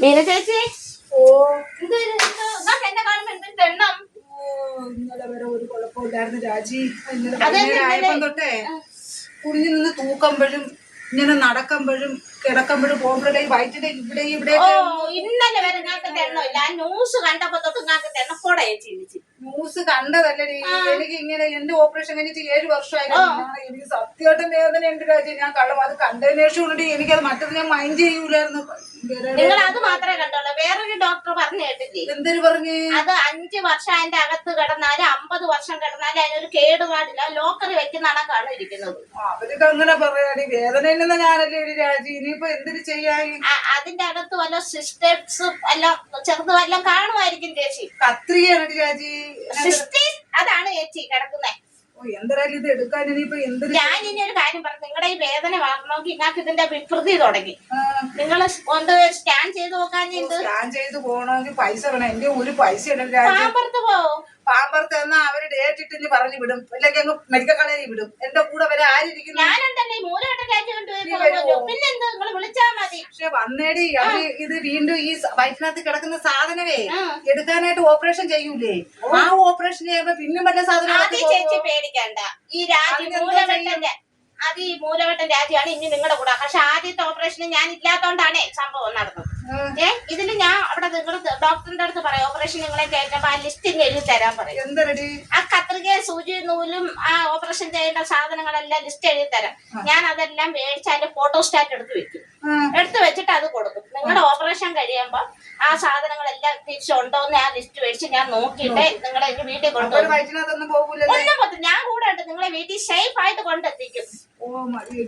മീന ചേച്ചി, ഓ എന്നെ കാണുമ്പോ എന്തിന്റെ എണ്ണം? ഇന്നലെ വരെ ഒരു കുഴപ്പമില്ലായിരുന്നു രാജി. ഇന്നലെ അതെന്ത് വൈകുന്നേരം ആയപ്പം തൊട്ടേ കുഞ്ഞു നിന്ന് തൂക്കുമ്പോഴും ഇങ്ങനെ നടക്കുമ്പോഴും കിടക്കുമ്പോഴും പോകുമ്പോഴേ വയറ്റിന്റെ ഇവിടെ ഇവിടെ ഇന്നലെ വരെ ഞങ്ങൾക്ക് എണ്ണമില്ല. ആ ന്യൂസ് കണ്ടപ്പോ തൊട്ട് ഞങ്ങൾക്ക് എണ്ണക്കൂടെ ചേച്ചി. ന്യൂസ് കണ്ടതല്ലേ. എനിക്ക് ഇങ്ങനെ എന്റെ ഓപ്പറേഷൻ കഴിഞ്ഞിട്ട് 7 വർഷമായിരുന്നു. എനിക്ക് സത്യമായിട്ടും വേദന ഉണ്ട് രാജി. ഞാൻ കള്ളം അത് കണ്ടതിന് ശേഷം കൊണ്ട് എനിക്കത് മറ്റത് ഞാൻ മൈൻഡ് ചെയ്യൂലായിരുന്നു. നിങ്ങൾ അത് മാത്രമേ കണ്ടോളൂ. വേറൊരു ഡോക്ടർ പറഞ്ഞു കേട്ടില്ലേ? എന്തൊരു പറഞ്ഞു? അത് 5 വർഷം അതിന്റെ അകത്ത് കിടന്നാലും 50 വർഷം കിടന്നാലും അതിനൊരു കേടുപാടില്ല. ലോക്കറി വെക്കുന്നതാണ് കാണിരിക്കുന്നത്. അവർക്ക് അങ്ങനെ പറയാടി. വേദനയില്ലെന്ന ഞാനല്ലേ ഒരു രാജി. ഇനിയിപ്പോ എന്തിനു ചെയ്യാൻ? അതിന്റെ അകത്ത് വല്ല സിസ്റ്റേഴ്സ് എല്ലാം ചെറുത് വല്ലതും കാണുമായിരിക്കും ചേച്ചി. കത്രികയാണ് രാജി. സിസ്റ്റേഴ്സ് അതാണ് ചേച്ചി കിടക്കുന്നത്. എന്തായാലും ഇത് എടുക്കാൻ ഇനിയിപ്പോ എന്ത്? ഞാൻ ഇനി ഒരു കാര്യം പറഞ്ഞു. നിങ്ങളുടെ ഈ വേദന മാറണമെങ്കിൽ നിങ്ങൾക്ക് ഇതിന്റെ വികൃതി തുടങ്ങി. നിങ്ങൾ കൊണ്ട് സ്കാൻ ചെയ്ത് നോക്കാൻ. സ്കാൻ ചെയ്ത് പോകണമെങ്കിൽ പൈസ വേണം. എന്റെ ഒരു പൈസ പാമ്പർത്ത് പോവും. പാമ്പർത്ത് എന്നാ അവര് ഡേറ്റ് ഇട്ട് പറഞ്ഞു വിടും. ഇല്ലെങ്കിൽ അങ്ങ് മെഡിക്കൽ കളയിൽ വിടും. എന്റെ കൂടെ വരെ ആരിയിരിക്കുന്നു? ഞാനുണ്ടല്ലേ മൂലവട്ടം രാജ്യം കൊണ്ടുപോയി. പിന്നെന്ത് നിങ്ങൾ വിളിച്ചാ മതി. പക്ഷെ വന്നേടി അവര് ഇത് വീണ്ടും ഈ വയറ്റിനകത്ത് കിടക്കുന്ന സാധനമേ എടുക്കാനായിട്ട് ഓപ്പറേഷൻ ചെയ്യൂലേ? ആ ഓപ്പറേഷൻ ചെയ്യുമ്പോ പിന്നെ വല്ല സാധനം ചേച്ചി പേടിക്കണ്ട. ഈ രാജ്യം മൂലവട്ടന്റെ അത് ഈ മൂലവട്ടം രാജ്യമാണ് ഇനി നിങ്ങളുടെ കൂടെ. പക്ഷെ ആദ്യത്തെ ഓപ്പറേഷന് ഞാൻ ഇല്ലാത്തോണ്ടാണേ സംഭവം നടന്നത്. ഇതില് ഞാൻ അവിടെ നിങ്ങളുടെ ഡോക്ടറിന്റെ അടുത്ത് പറയാം. ഓപ്പറേഷൻ നിങ്ങളെ കേട്ടപ്പോ ആ ലിസ്റ്റ് എഴുതി തരാൻ പറയും. എന്തരടി? ആ കത്രിക സൂചി നൂലും ആ ഓപ്പറേഷൻ ചെയ്യേണ്ട സാധനങ്ങളെല്ലാം ലിസ്റ്റ് എഴുതി തരാം. ഞാൻ അതെല്ലാം മേടിച്ച് അതിന്റെ ഫോട്ടോസ്റ്റാറ്റ് എടുത്ത് വെക്കും. എടുത്ത് വെച്ചിട്ട് അത് കൊടുക്കും. നിങ്ങളുടെ ഓപ്പറേഷൻ കഴിയുമ്പോ ആ സാധനങ്ങളെല്ലാം തിരിച്ചുണ്ടോന്ന് ആ ലിസ്റ്റ് മേടിച്ച് ഞാൻ നോക്കിയിട്ട് നിങ്ങളെ എന്റെ വീട്ടിൽ കൊണ്ടുപോകും. ഒന്നും പോകൂല. ഞാൻ കൂടെ ഉണ്ട്. നിങ്ങളെ വീട്ടിൽ സേഫ് ആയിട്ട് കൊണ്ടെത്തിക്കും. ഓ മതി.